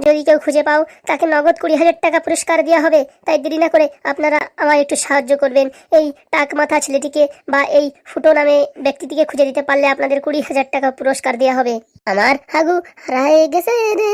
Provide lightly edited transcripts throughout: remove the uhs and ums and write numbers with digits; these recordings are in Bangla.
যদি কেউ খুঁজে পাও তাকে নগদ 20,000 টাকা পুরস্কার দেওয়া হবে। তাই দেরি না করে আপনারা আমায় একটু সাহায্য করবেন। এই টাক মাথা ছেলেটিকে বা এই ফুটো নামে ব্যক্তিটিকে খুঁজে দিতে পারলে আপনাদের 20,000 টাকা পুরস্কার দেওয়া হবে। আমার হাগু হারায় গেছে রে।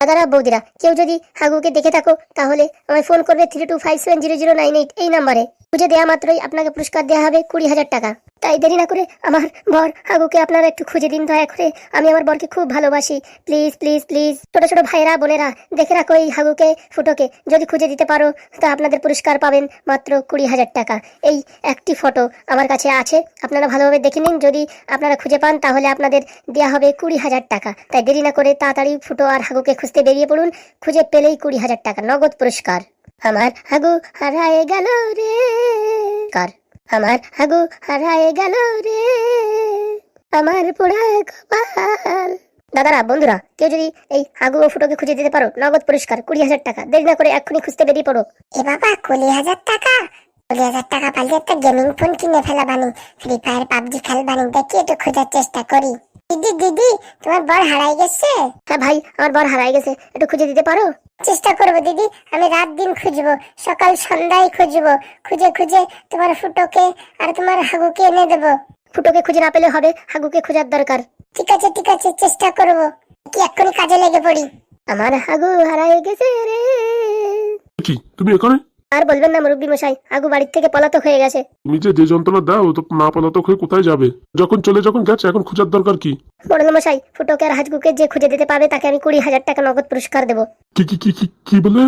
দাদারা বৌদিরা, কেউ যদি হাগুকে দেখে থাকো তাহলে আমায় ফোন করবে 32570098 এই নাম্বারে। খুঁজে দেওয়া মাত্রই আপনাকে পুরস্কার দেওয়া হবে 20,000 টাকা। তাই দেরি না করে আমার বর হাগুকে আপনারা একটু খুঁজে দিন দয়া করে। আমি আমার বরকে খুব ভালোবাসি। প্লিজ প্লিজ প্লিজ ছোট ছোট ভাইরা বোনেরা, দেখে রাখো এই হাগুকে ফুটোকে। যদি খুঁজে দিতে পারো তা আপনাদের পুরস্কার পাবেন মাত্র 20,000 টাকা। এই একটি ফটো আমার কাছে আছে, আপনারা ভালোভাবে দেখে নিন। যদি আপনারা খুঁজে পান তাহলে আপনাদের দেওয়া হবে 20,000 টাকা। তাই দেরি না করে তাড়াতাড়ি ফুটো আর হাগুকে খুঁজতে বেরিয়ে পড়ুন। খুঁজে পেলেই 20,000 টাকা নগদ পুরস্কার। আমার হাগু হারায় গেল রে, আমার হাগু হারায় গেল রে, আমার পোড়া কপাল। দাদারা বন্ধুরা, কেউ যদি এই হাগু ও ফুটোকে খুঁজে দিতে পারো নগদ পুরস্কার 20,000 টাকা। দেরি না করে এক্ষুনি খুঁজতে বেরিয়ে পড়ো। এ বাবা, 20,000 টাকা! 20,000 টাকা পাইলে একটা গেমিং ফোন কিনে ফেলা বানি, ফ্রি ফায়ার পাবজি খেলবানি। দেখি একটু খোঁজার চেষ্টা করি। দিদি দিদি, তোমার বর হারাই গেছে। হ্যাঁ ভাই, আমার বর হারাই গেছে, একটু খুঁজে দিতে পারো? চেষ্টা করবো দিদি, আমি রাত দিন খুঁজবো, সকাল সন্ধ্যায় খুঁজবো। খুঁজে খুঁজে তোমার ফুটোকে আর তোমার হাগুকে এনে দেবো। ফুটোকে খুঁজে না পেলে হবে, হাগুকে খোঁজার দরকার। ঠিক আছে, চেষ্টা করবো। কি এক্ষুনি কাজে লেগে পড়ি। আমার হাগু হারাই গেছে রে। কি তুমি এখানে? আর বলবেন না মুরব্বী মশাই, হাগু বাড়ির থেকে পলাতক হয়ে গেছে। তুমি যে যন্ত্রণা দাও তো না পলাতক হয়ে কোথায় যাবে? যখন গেছে এখন খোঁজার দরকার কি? বড় মশাই, ফুটোকে আর হাগুকে যে খুঁজে দিতে পারবে তাকে আমি 20,000 টাকা নগদ পুরস্কার দেবো। কি কি কি কি কি বলে?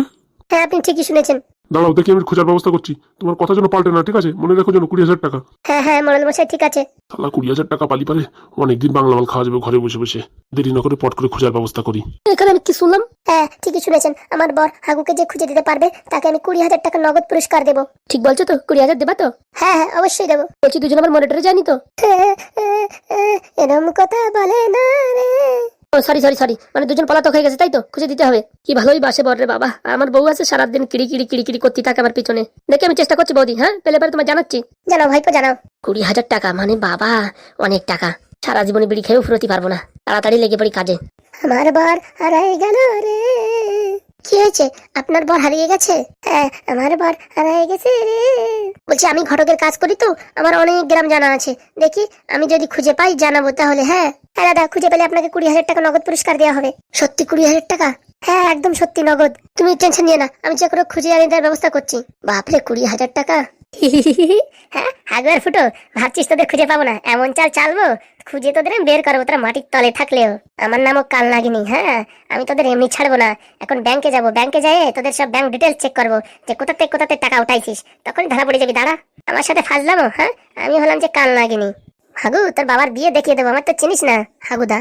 হ্যাঁ, আপনি ঠিকই শুনেছেন। দাঁড়াও দেখি, আমি খোঁজার ব্যবস্থা করছি। তোমার কথা যেন পাল্টে না, ঠিক আছে? মনে রাখো যেন 20,000 টাকা। হ্যাঁ মোড়ল মশাই, ঠিক আছে। তাহলে 20,000 টাকা পালি পারে অনেকদিন বাংলা মাল খাওয়া যাবে ঘরে বসে বসে। দেরি না করে পট করে খোঁজার ব্যবস্থা করি। এখানে আমি কি শুনলাম? হ্যাঁ, ঠিকই শুনেছেন। আমার বর হাগুকে যে খুঁজে দিতে পারবে তাকে আমি 20,000 টাকা নগদ পুরস্কার দেবো। ঠিক বলছো তো? 20,000 দেবা তো? হ্যাঁ, অবশ্যই দেবো। বলছি দুজন আমার মনিটরে যায়নি তো? এরম কথা বলে না রে। ও সরি, মানে দুজন পলাতক হয়ে গেছে তাই তো? খুঁজে দিতে হবে। কি ভালোই বাসে বর রে বাবা। আমার বউ আছে সারাদিন কিড়ি করতে থাকে আমার পিছনে। দেখি আমি চেষ্টা করছি বৌদি। হ্যাঁ, পেলে পারে তোমার জানাচ্ছি। জানাও ভাইপো জানাও। 20,000 টাকা মানে বাবা অনেক টাকা। সারা জীবনে বিড়ি খেয়েও ফুরোতে পারবো না। তাড়াতাড়ি লেগে পড়ি কাজে। আমার বর হারাই গেল রে। কি হয়েছে? আপনার বর হারিয়ে গেছে? হ্যাঁ, আমার বর হারিয়ে গেছে রে। বলছি আমি ঘটকের কাজ করি তো, আমার অনেক গ্রাম জানা আছে। দেখি আমি যদি খুঁজে পাই জানাবো তাহলে। হ্যাঁ দাদা, খুঁজে পেলে আপনাকে 20,000 টাকা নগদ পুরস্কার দেওয়া হবে। সত্যি 20,000 টাকা? হ্যাঁ, একদম সত্যি নগদ। তুমি টেনশন নিয়ে না, আমি যে করে খুঁজে আনি তার ব্যবস্থা করছি। বাপরে, 20,000 টাকা! হ্যাঁ হাগুয়ার ফুটো, ভাবছিস তোদের খুঁজে পাবো না? এমন চাল চালবো, খুঁজে তোদের আমি বের করবো, তোরা মাটির তলে থাকলেও। আমার নামও কাল নাগিনি। হ্যাঁ, আমি তোদের এমনি ছাড়বো না। এখন ব্যাংকে যাবো, ব্যাংকে যাই তোদের সব ব্যাংক ডিটেলস চেক করবো যে কোথাতে টাকা উঠাইছিস। তখনই ধরা পড়ে যাবি। দাঁড়া, আমার সাথে ফাজলামো? হ্যাঁ, আমি হলাম যে কাল নাগিনি। হাগু, তোর বাবার বিয়ে দেখিয়ে দেবো। আমার তো চিনিস না হাগুদা।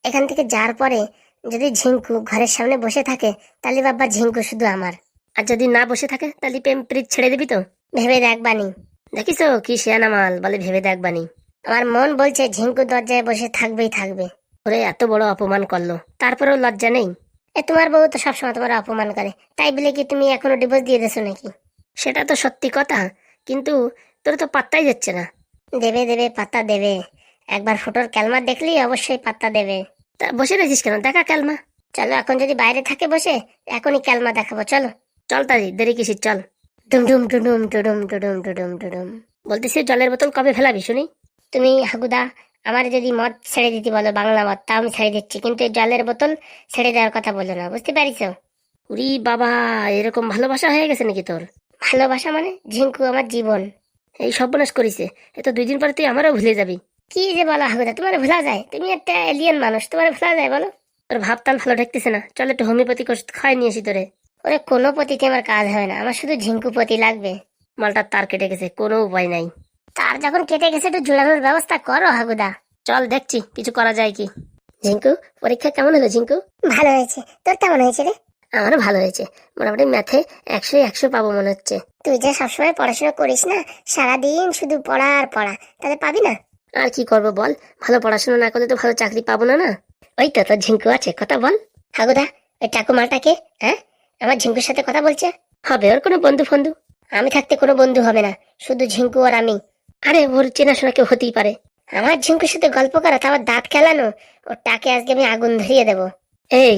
এখান থেকে যাওয়ার পরে যদি ঝিঙ্কু ঘরের সামনে বসে থাকে তাহলে বাবা ঝিঙ্কু শুধু আমার। আর যদি না বসে থাকে তাহলে প্রেম প্রীত ছেড়ে দিবি তো? ভেবে দেখবানি। দেখিস কি শিয়ানা মাল বলে, ভেবে দেখবানি। আমার মন বলছে ঝিঙ্কু দরজায় বসে থাকবে। ওরে এত বড় অপমান করলো, তারপরেও লজ্জা নেই? তোমার বউ তো সবসময় তোমার অপমান করে, তাই বলে কি তুমি এখনো ডিভোর্স দিয়ে দেছো নাকি? সেটা তো সত্যি কথা, কিন্তু তোর তো পাত্তাই দিচ্ছে না। দেবে পাত্তা দেবে। একবার ফুটোর ক্যালমা দেখলি অবশ্যই পাত্তা দেবে। তা বসে রয়েছিস কেন? দেখা ক্যালমা। চলো, এখন যদি বাইরে থাকে বসে, এখনই ক্যালমা দেখাবো। চলো চল, তাই দেরি কিসির, চল। ডুমডুম ডুডুম ডুডুম ডুডুম ডুডুম ডুডুম। বলতেছি জলের বোতল কবে ফেলাবি শুনি? তুমি হাগুদা আমার যদি মদ ছেড়ে দিতে বলো, বাংলা মদ, তা আমি ছেড়ে দিচ্ছি, কিন্তু এই জলের বোতল ছেড়ে দেওয়ার কথা বলো না, বুঝতে পারিস? উরি বাবা, এরকম ভালোবাসা হয়ে গেছে নাকি তোর? ভালোবাসা মানে? ঝিঙ্কু আমার জীবন। এই সর্বনাশ করিছে, এ তো 2 দিন পরে তুই আমারও ভুলে যাবি। কি যে বলো হাগুদা, তোমার ভোলা যায়? তুমি একটা এলিয়েন মানুষ, তোমার ভোলা যায় বলো? তোর ভাবতাল ভালো ঠেকতেছে না, চল একটু হোমিওপ্যাথিক ওষুধ খাই নিয়ে আসি তোরে। ওরে কোনো পতিতে আমার কাজ হয় না, আমার শুধু ঝিঙ্কু পতি লাগবে। মালটার তার কেটে গেছে, কোনো উপায় নাই। তার যখন কেটে গেছে একটু জোড়ানোর ব্যবস্থা করো হাগুদা। চল দেখছি কিছু করা যায় কি। ঝিঙ্কু, পরীক্ষা কেমন হলো ঝিঙ্কু? ভালো হয়েছে। তোর কেমন হয়েছে রে? আমারও ভালো হয়েছে, মোটামুটি ম্যাথে 100-100 পাবো মনে হচ্ছে। তুই যে সবসময় পড়াশোনা করিস না, সারাদিন শুধু পড়া আর পড়া, তাহলে পাবি না? আর কি করবো বল, ভালো পড়াশোনা না করলে তো ভালো চাকরি পাবো না। না ওই তো তোর ঝিঙ্কু আছে, কথা বল। হাগুদা, ওই ঠাকুমাটাকে, হ্যাঁ আমার ঝিঙ্কুর সাথে কথা বলছে। হবে ওর কোনো বন্ধু ফন্ধু? আমি থাকতে কোনো বন্ধু হবে না, শুধু ঝিঙ্কু আর আমি। আরে ওর চেনাশোনা কেউ হতেই পারে। আমার ঝিঙ্কুর সাথে গল্প করা, তারপর দাঁত খেলানো, ওর টাকে আজকে আমি আগুন ধরিয়ে দেবো। এই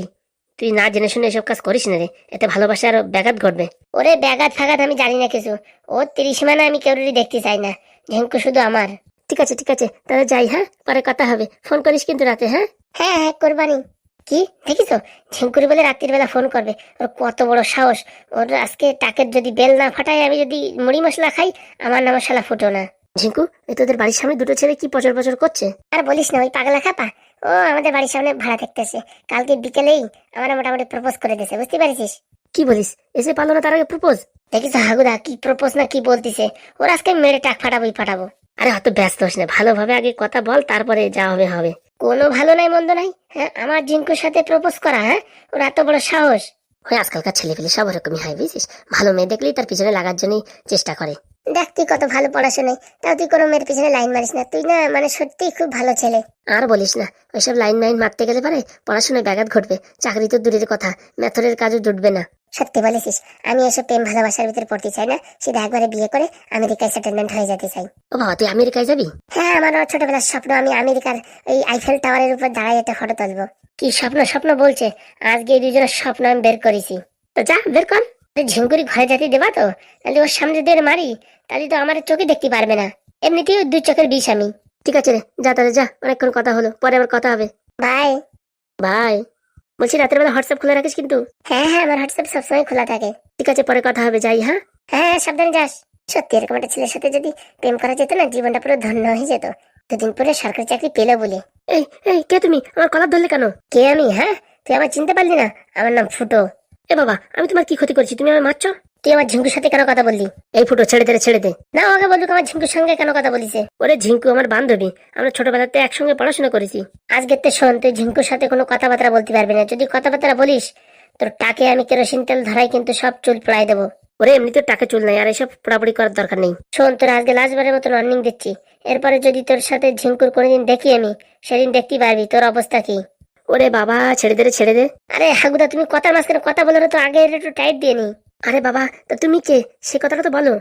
তুই না জেনে শুনে এসব কাজ করিস না রে, এতে ভালোবাসা আরো ব্যাঘাত ঘটবে। ওরে ব্যাঘাত ফাঘাত আমি জানি না কিছু। ও 30 মানে আমি কেউরি দেখতে চাই না। ঝিঙ্কু শুধু আমার। ঠিক আছে ঠিক আছে, তাহলে যাই, হ্যাঁ পরে কথা হবে, ফোন করিস কিন্তু রাতে, হ্যাঁ। হ্যাঁ হ্যাঁ কোরবানি। কি দেখিস ঝিঙ্কুরি বলে রাত্রির বেলা ফোন করবে? ওর কত বড় সাহস! ওর আজকে টাকের যদি বেল না ফাটাই, আমি যদি মুড়ি মশলা খাই, আমার নাম শালা ফুটো না। ঝিঙ্কু, এই তোদের বাড়ির সামনে দুটো ছেলে কি পচর পচর করছে? আর বলিস না, ওই পাগলা খাপা ও আমাদের বাড়ির সামনে ভাড়া থাকতেছে। কালকে বিকেলেই আমার মোটামুটি প্রপোজ করে দিয়েছে, বুঝতে পারছিস? কি বলিস, এসে পারলো না তার আগে প্রপোজ? দেখিস হাগুদা কি প্রপোজ না কি বলতিছে। ওর আজকে মেরে টাক ফাটাবোই ফাটাবো। আরে অত ব্যস্ত হোস না, ভালোভাবে আগে কথা বল, তারপরে যা হবে হবে। কোনো ভালো নাই মন্দ নাই, হ্যাঁ আমার ঝিঙ্কুর সাথে প্রপোজ করা, হ্যাঁ ওর এত বড় সাহস! ওই আজকালকার ছেলে পেলে সব ওরকমই হয় বুঝিস, ভালো মেয়ে দেখলেই তার পিছনে লাগার জন্যই চেষ্টা করে। দেখ তুই কত ভালো পড়াশোনায়, তাও তুই কোনো মেয়ের পিছনে লাইন মারিস না। তুই না মানে সত্যিই খুব ভালো ছেলে। আর বলিস না, ওইসব লাইন মাইন মারতে গেলে পারে পড়াশোনায় ব্যাঘাত ঘটবে, চাকরি তো দূরের কথা, মেথরের কাজও জুটবে না। সত্যি বলেছিস, আমি এসব প্রেম ভালোবাসার ভিতরে পড়তে চাই না। সেটা একবারে বিয়ে করে আমেরিকায় সেটেলমেন্ট হয়ে যেতে চাই। ও বাবা, তুই আমেরিকায় যাবি? হ্যাঁ, আমার ছোটবেলার স্বপ্ন আমি আমেরিকার এই আইফেল টাওয়ারের উপর দাঁড়ায় একটা ফটো তুলবো। কি স্বপ্ন স্বপ্ন বলছে, আজকে এই দুজনের স্বপ্ন আমি বের করেছি। তো যা বের কর। ঝিঙ্কুরি ঘরে যেতে দেবা তো? তাহলে ওর সামনে দিয়ে মারি, তাহলে তো আমার চোখে দেখতে পারবে না। এমনিতেও 2 চোখের বিষ আমি। ঠিক আছে রে, যা তাহলে যা, অনেকক্ষণ কথা হলো, পরে আবার কথা হবে। বাই। বাই। বলছি রাতের বেলা হোয়াটসঅ্যাপ খুলে রাখিস কিন্তু। হ্যাঁ হ্যাঁ, আমার হোয়াটসঅ্যাপ সবসময় খোলা থাকে। ঠিক আছে, পরে কথা হবে, যাই, হ্যাঁ। হ্যাঁ সাবধানে যাস। সত্যি এরকম একটা ছেলের সাথে যদি প্রেম করা যেত না, জীবনটা পুরো ধন্য হয়ে যেত। 2 দিন পরে সরকারি চাকরি পেলো বলে। এই এই, কে তুমি? আমার কলার ধরলে কেন? কে আমি? হ্যাঁ তুই আমার চিনতে পারলি না? আমার নাম ফুটো। এ বাবা, আমি তোমার কি ক্ষতি করছি, তুমি আমার মারছো? তুই আমার ঝিঙ্কুর সাথে কেন কথা বললি? এই ফুটো, ছেড়ে দে রে, ছেড়ে দে। না ওকে বলবি আমার ঝিঙ্কুর সঙ্গে কেন কথা বলিছে? ওরে ঝিঙ্কু আমার বান্ধবী, আমরা ছোটবেলাতে একসঙ্গে পড়াশোনা করেছি। আজকে তো শোন, তুই ঝিঙ্কুর সাথে কোনো কথাবার্তা বলতে পারবি না। যদি কথাবার্তা বলিস, তোর টাকে আমি কেরোসিন তেল ধরাই কিন্তু সব চুল পড়াই দেবো। ওরে এমনিতে টাকা চুল নাই, আর এসব পোড়াপড়ি করার দরকার নেই। শোন, তোর আজকে লাস্টবারের মতন ওয়ার্নিং দিচ্ছি। এরপরে যদি তোর সাথে ঝিঙ্কুর কোনোদিন দেখি আমি, সেদিন দেখতে পারবি তোর অবস্থা কি। ওরে বাবা, ছেড়ে দে রে, ছেড়ে দে। আরে হাগুদা, তুমি কথার মাঝখানে কথা বলে তো আগে একটু টাইট দিয়ে নি। আরে বাবা, তা তুমি কে, সে কথাটা তো বলো।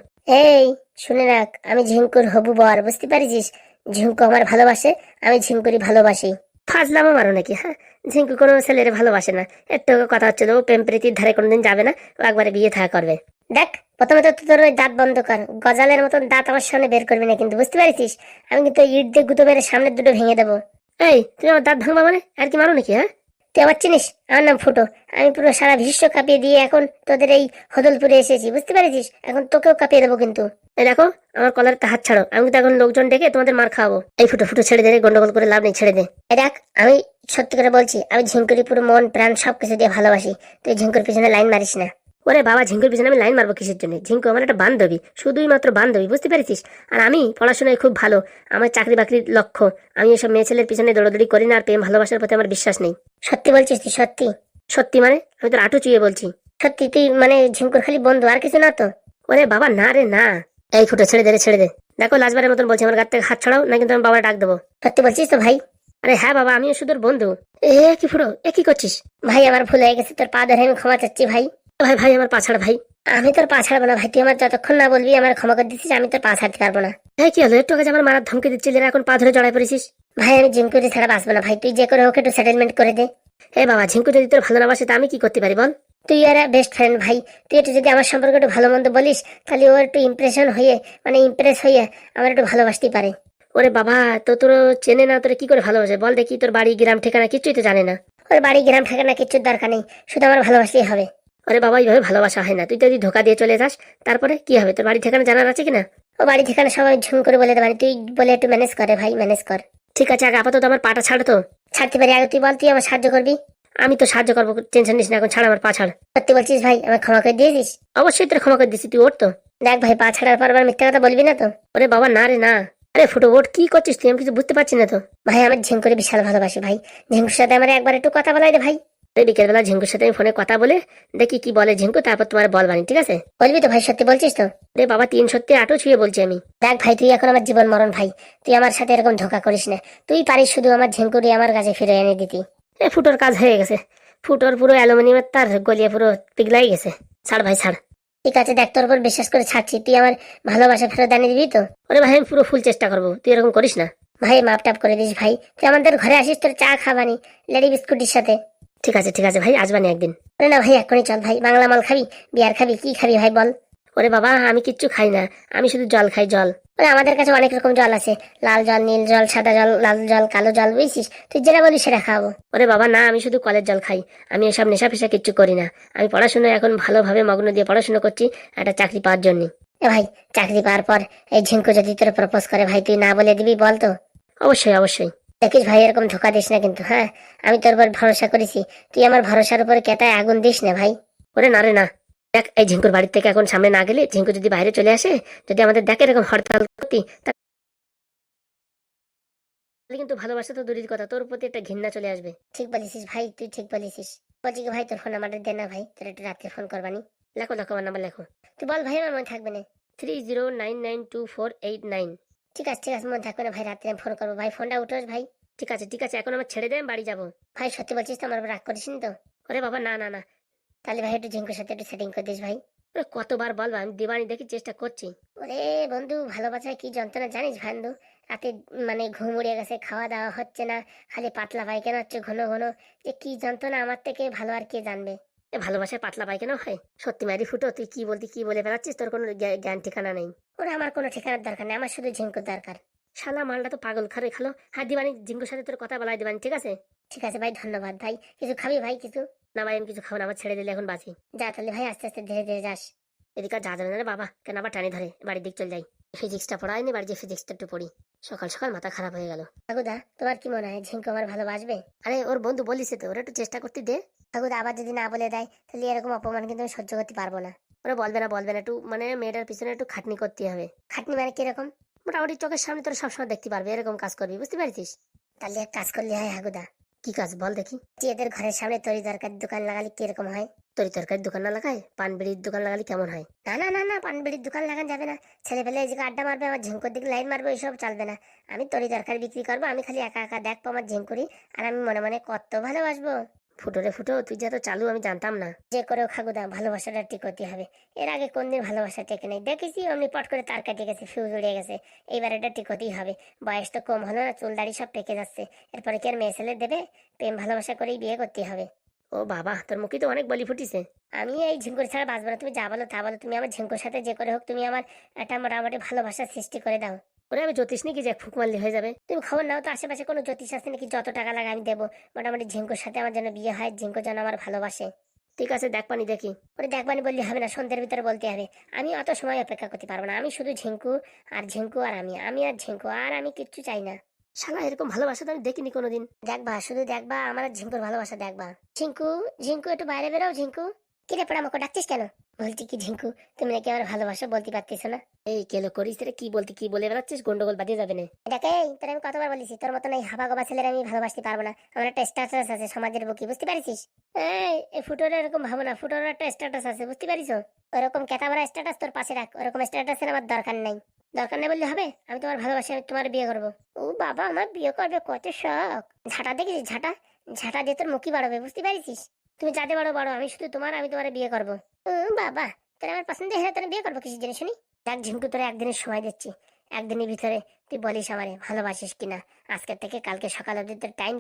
এই শুনে রাখ, আমি ঝিঙ্কুর হবু বর, বুঝতে পারিস? ঝিঙ্কু আমার ভালোবাসে, আমি ঝিঙ্কুরি ভালোবাসি। ফাজলামো মারো নাকি? হ্যাঁ, ঝিঙ্কু কোনো ছেলেরে ভালোবাসে না, একটু কথা হচ্ছিল, ও প্রেম প্রীতির ধারে কোনোদিন যাবে না, ও একবারে বিয়ে থাকা করবে। দেখ, প্রথমে তো তোর ওই দাঁত বন্ধ কর। গজালের মতন দাঁত আমার সামনে বের করবি না কিন্তু, বুঝতে পারিস? আমি কিন্তু ইট দিয়ে গুঁতো মেরে সামনের দুটো ভেঙে দেবো। এই, তুমি আমার দাঁত ভাঙবা মানে আর কি মারো নাকি? হ্যাঁ, তুই আমার চিনিস? আমার নাম ফুটো। আমি পুরো সারা বিশ্ব কাঁপিয়ে দিয়ে এখন তোদের এই হদলপুরে এসেছি, বুঝতে পারিস? এখন তোকেও কাঁপিয়ে দেবো কিন্তু। এই দেখো, আমার কলারটা হাত ছাড়ো, আমি কিন্তু এখন লোকজন ডেকে তোমাদের মার খাওয়াবো। এই ফুটো ফুটো, ছেড়ে দে রে, গন্ডগোল করে লাভ নেই, ছেড়ে দে। এই দেখ, আমি সত্যি করে বলছি, আমি ঝিঙ্কুরি পুরো মন প্রাণ সবকিছু দিয়ে ভালোবাসি। তুই ঝিঙ্কুর পিছনে লাইন মারিস না। ওরে বাবা, ঝিঙ্কুর পিছনে আমি লাইন মারবো কিসের জন্য? ঝিঙ্কু আমার একটা বান্ধবী, শুধুই মাত্র বান্ধবী, বুঝতে পারিস? আর আমি পড়াশোনায় খুব ভালো, আমার চাকরি বাকরির লক্ষ্য। আমি এসব মেয়ে ছেলের পিছনে দৌড়াদৌড়ি করি না, আর প্রেম ভালোবাসার প্রতি আমার বিশ্বাস নেই। সত্যি বলছিস তুই? সত্যি? সত্যি মানে আমি তোর আটু চুয়ে বলছি। সত্যি তুই মানে ঝিঙ্কুর খালি বন্ধু, আর কিছু না তো? ওরে বাবা না রে না। এই ফুটো, ছেড়ে দে রে, ছেড়ে দে। দেখো লাজবারের মতন বলছি, আমার গাছ থেকে হাত ছাড়াও, না কিন্তু আমি বাবার ডাক দেবো। সত্যি বলছিস তো ভাই? আরে হ্যাঁ বাবা, আমিও শুধু ওর বন্ধু। এ কি ফুটো, এ কি করছিস? ভাই আমার ভুল হয়ে গেছে, তোর পা ধরে আমি ক্ষমা চাচ্ছি ভাই। ভাই ভাই, আমার পা ছাড় ভাই। আমি তোর পা ছাড়বো না ভাই। তুই আমার যতক্ষণ না বলবি আমার ক্ষমা করে দিচ্ছিস, আমি তোর পা ছাড়তে পারবো না। এই কি হলো, একটু আগে যে আমার মারার ধমকি দিচ্ছিলি, এখন পা ধরে জড়াই পড়েছিস? ভাই আমি ঝিঙ্কুরি ছাড়া বাঁচবো না ভাই। তুই যে করে হোক একটু সেটেলমেন্ট করে দে। এ বাবা, ঝিঙ্কু যদি তোর ভালো না বাসে তা আমি কি করতে পারি বল? তুই আর বেস্ট ফ্রেন্ড ভাই। তুই একটু যদি আমার সম্পর্কে একটু ভালো মন্দ বলিস, তাহলে ও একটু ইমপ্রেশন হয়ে মানে ইমপ্রেস হয়ে আমার একটু ভালোবাসতে পারে। ওরে বাবা, তো তোর চেনে না, তোর কি করে ভালোবাসে বল দেখি? তোর বাড়ি গ্রাম ঠিকানা কিছুই তো জানে না। ওর বাড়ি গ্রাম ঠিকানা কিচ্ছুর দরকার নেই, শুধু আমার ভালোবাসলেই হবে। ওরে বাবা, এইভাবে ভালোবাসা হয় না। তুই যদি ধোকা দিয়ে চলে যাস, তারপরে কি হবে? তোর বাড়ি ঠিকানা জানার আছে কিনা? ও বাড়ি ঠিকানা সবাই ঝুম করে বলে দেবে। তুই বলে একটু ম্যানেজ করে ভাই, ম্যানেজ কর। ঠিক আছে, আগে আপাতত আমার পাটা ছাড় তো। ছাড়তে পারি, আগে তুই বল তুই আমার সাহায্য করবি। আমি তো সাহায্য করবো, টেনশন নিস না, এখন ছাড় আমার পা ছাড়। সত্যি বলছিস ভাই? আমার ক্ষমা করে দিয়েছিস? অবশ্যই তোর ক্ষমা করে দিচ্ছি, তুই ওঠ তো। দেখ ভাই, পা ছাড়ার পর আবার মিথ্যা কথা বলবি না তো? ওরে বাবা না রে না। আরে ফুটো ওঠ, কি করছিস তুই? আমি কিছু বুঝতে পারছি না তো। ভাই আমার ঝিঙ্কুরি বিশাল ভালোবাসি ভাই। ঝিঙ্কুর সাথে আমার একবার একটু কথা বলাই দে ভাই। এই বিকেলবেলা ঝিঙ্কুর সাথে আমি ফোনে কথা বলে দেখি কি বলে ঝিঙ্কু, তারপর তোমার বল বানি, ঠিক আছে? বলবি তো ভাই? সত্যি বলছিস তো? রে বাবা, 3 সত্যি আটো ছুঁয়ে বলছি আমি। দেখ ভাই, তুই এখন আমার জীবন মরণ ভাই। তুই আমার সাথে এরকম ধোকা করিস না। তুই পারিস শুধু আমার ঝিঙ্কুরি আমার কাছে ফিরে এনে দিতি। এ ফুটোর কাজ হয়ে গেছে, ফুটোর পুরো অ্যালুমিনিয়ামের তার গলিয়ে পুরো পিঘলাই গেছে। ছাড় ভাই ছাড়। ঠিক আছে দেখ, তোর উপর বিশ্বাস করে ছাড়ছি। তুই আমার ভালোবাসা ফেরত আনিয়ে দিবি তো? ওরে ভাই, আমি পুরো ফুল চেষ্টা করবো, তুই এরকম করিস না। ভাই মাপ টাপ করে দিস ভাই। তুই আমাদের ঘরে আসিস, তোর চা খাবানি লেডি বিস্কুটির সাথে। ঠিক আছে ভাই, আসবানি একদিন। আরে না ভাই, এক্ষুনি চল ভাই। বাংলা মাল খাবি, বিয়ার খাবি, কি খাবি ভাই বল? ওরে বাবা, আমি কিচ্ছু খাই না, আমি শুধু জল খাই, জল। ওরে আমাদের কাছে অনেক রকম জল আছে, লাল জল, নীল জল, সাদা জল, লাল জল, কালো জল, বুঝছিস? তুই যেটা বলিস সেটা খাওয়াবো। ওরে বাবা না, আমি শুধু কলের জল খাই, আমি এসব নেশা ফেশা কিচ্ছু করি না। আমি পড়াশোনা এখন ভালোভাবে মগ্ন দিয়ে পড়াশোনা করছি একটা চাকরি পাওয়ার জন্য। এ ভাই, চাকরি পাওয়ার পর এই ঝিঙ্কু যদি তোর প্রপোজ করে ভাই, তুই না বলে দিবি বল তো? অবশ্যই। দেখিস ভাই, এরকম ধোকা দিস না কিন্তু, হ্যাঁ? আমি তোর উপর ভরসা করেছি, তুই আমার ভরসার উপরে কেতায় আগুন দিস না ভাই। ওরে না রে না, দেখ এই ঝিঙ্কুর বাড়ির থেকে এখন সামনে না গেলে, ঝিঙ্কু যদি বাইরে চলে আসে, যদি আমাদের দেখে এরকম হরতাল করতি, তাহলে কিন্তু ভালোবাসা তো দূরের কথা, তোর প্রতি একটা ঘৃণা চলে আসবে। ঠিক বলেছিস ভাই, তুই ঠিক বলেছিস। বলছি কি ভাই, তোর ফোন নাম্বারটা দে না ভাই, তোর একটু রাত্রে ফোন করবানি। লেখো আমার নাম্বার লেখো। তুই বল ভাই, আমার মনে থাকবে না। 30992489। ঠিক আছে মনে থাকবে না ভাই, রাত্রে আমি ফোন করবো ভাই, ফোনটা উঠোস ভাই। ঠিক আছে, এখন আমার ছেড়ে দে, আমি বাড়ি যাবো। ভাই সত্যি বলছিস তো, আমার উপর রাগ করিস তো? ওরে বাবা না, তাহলে ভাই একটু ঝিঙ্কুর সাথে একটু সেটিং করে দিস ভাই। ওরে কতবার বলবো, আমি দিবানি দেখি চেষ্টা করছি। ওরে বন্ধু, ভালোবাসায় কি যন্ত্রণা জানিস বন্ধু? রাতে মানে ঘুম উড়ে গেছে, খাওয়া দাওয়া হচ্ছে না, খালি পাতলা পায়খানা হচ্ছে ঘন ঘন। যে কি যন্ত্রণা, আমার থেকে ভালো আর কে জানবে? ভালোবাসায় পাতলা পায়খানা হয়? সত্যি মারি ফুটো, তুই কি বলে বেড়াচ্ছিস? তোর কোনো জ্ঞান ঠিকানা নেই। ওরা আমার কোনো ঠিকানার দরকার নেই, আমার শুধু ঝিঙ্কুর দরকার। শালা মালটা তো পাগল খারে খালো। হ্যাঁ দিবানি, ঝিঙ্কুর সাথে তোর কথা বলাই দিবানি, ঠিক আছে ভাই, ধন্যবাদ ভাই। কিছু খাবি ভাই কিছু? না ভাই, আমি কিছু খাবো না, আমার ছেড়ে দিলে এখন বাঁচি। যা তাহলে ভাই, আস্তে আস্তে ধীরে ধীরে যাস। এদিকে আর যা যাবে না রে বাবা, কেন আবার টানি ধরে, বাড়ির দিক চল যাই। ফিজিক্সটা পড়ায়নি, বাড়ি যে ফিজিক্সটা একটু পড়ি। সকাল সকাল মাথা খারাপ হয়ে গেল। ঠাকুদা, তোমার কি মনে হয় ঝিঙ্কু আমার ভালোবাসবে? আরে ওর বন্ধু বলিস তো, ওরা একটু চেষ্টা করতে দে। ঠাকুদা আবার যদি না বলে দেয়, তাহলে এরকম অপমান কিন্তু আমি সহ্য করতে পারবো না। ওরা বলবে না, একটু মানে মেয়েটার পিছনে একটু খাটনি করতে হবে। খাটনি মানে কিরকম? মোটামুটি চোখের সামনে তোর সবসময় দেখতে পারবে, এরকম কাজ করবি, বুঝতে পারছিস? তাহলে এক কাজ করলে হয় হাগুদা। কি কাজ বল দেখি? যে এদের ঘরের সামনে তরি তরকারির দোকান লাগালে কিরকম হয়? তরি তরকারির দোকান না লাগায় পান বিড়ির দোকান লাগালে কেমন হয়? না, পান বিড়ির দোকান লাগান যাবে না। ছেলে পেলে এই যে আড্ডা মারবে, আমার ঝিঙ্কুর দিকে লাইন মারবে, ওইসব চলবে না। আমি তরি তরকারি বিক্রি করবো, আমি খালি একা একা দেখবো আমার ঝিঙ্কুরি, আর আমি মনে মনে কত ভালোবাসবো। ফুটো, তুই যত চালু আমি জানতাম না। যে করেও খাগুদা, ভালোবাসাটা টিকতে হবে। এর আগে কোনদিন ভালোবাসা টেকে নেই, দেখেছি অমনি পট করে তার কেটে গেছে, ফিউজ উড়ে গেছে। এইবার এটা টিকতেই হবে। বয়স তো কম হলো না, চুল দাড়ি সব পেকে যাচ্ছে। এরপরে কি আর মেয়ে ছেলে দেবে? প্রেম ভালোবাসা করেই বিয়ে করতে হবে। ও বাবা, তোর মুখে তো অনেক বলি ফুটিছে। আমি এই ঝিঙ্কুর ছাড়া বাঁচবো না, তুমি যা বলো তা বলো। তুমি আমার ঝিঙ্কুর সাথে যে করে হোক, তুমি আমার একটা মোটামুটি ভালোবাসার সৃষ্টি করে দাও। ওরে আমি জ্যোতিষ নাকি যে ফুক মারলে হয়ে যাবে? তুমি খবর নাও তো, আশেপাশে কোনো জ্যোতিষ আছে নাকি? যত টাকা লাগে আমি দেবো। মোটামুটি ঝিঙ্কুর সাথে আমার যেন বিয়ে হয়, ঝিঙ্কু যেন আমার ভালোবাসে। ঠিক আছে, দেখবানি দেখি। ওরে দেখবানি বললে হবে না, সন্ধ্যের ভিতরে বলতে হবে। আমি অত সময় অপেক্ষা করতে পারবো না, আমি শুধু ঝিঙ্কু আর আমি আর ঝিঙ্কু, আর আমি কিচ্ছু চাই না। শালা এরকম ভালোবাসা তো আমি দেখিনি কোনোদিন। দেখবা, শুধু দেখবা, আমার আর ঝিঙ্কুর ভালোবাসা দেখবা। ঝিঙ্কু একটু বাইরে বেরো। ঝিঙ্কু, কিরে পড়া আমাকে ডাকছিস কেন? বলছি কি ঝিঙ্কু, তুমি নাকি আমার ভালোবাসা বলতে পারতিস না? এই কেলো করিস রে, কি বলে বেড়াচ্ছিস? গন্ডগোল বাদিয়ে যাবে না। এটাকে তোর আমি কতবার বলেছি, তোর মতন এই হাবা গবা ছেলের আমি ভালোবাসতে পারবো না। আমার একটা স্ট্যাটাস আছে সমাজের বুকে, বুঝতে পারিস? এই ফুটোর এরকম ভাবো না, ফুটোর একটা স্ট্যাটাস আছে, বুঝতে পারিস? ওরকম কেতাবরা স্ট্যাটাস তোর পাশে রাখ, ওরকম স্ট্যাটাসের আমার দরকার নাই। দরকার নেই বললে হবে? আমি তোমার ভালোবাসি, আমি তোমার বিয়ে করবো। ও বাবা, আমার বিয়ে করবে, কত শখ! ঝাঁটা দেখেছিস? ঝাঁটা দিয়ে তোর মুখই বাড়বে, বুঝতে পারিস? তুমি যাতে বাড়ো, আমি শুধু আমি তোমার বিয়ে করবো। ও বাবা, তোর আমার পছন্দ হয়ে তোর বিয়ে করবো কিছু জিনিস শুনি। দেখ ঝিঙ্কু, তোর একদিনের সময় দিচ্ছি, একদিনের ভিতরে তুই বলিস আমারে ভালোবাসিস কিনা। আজকের থেকে কালকে সকাল অব্দি তোর টাইম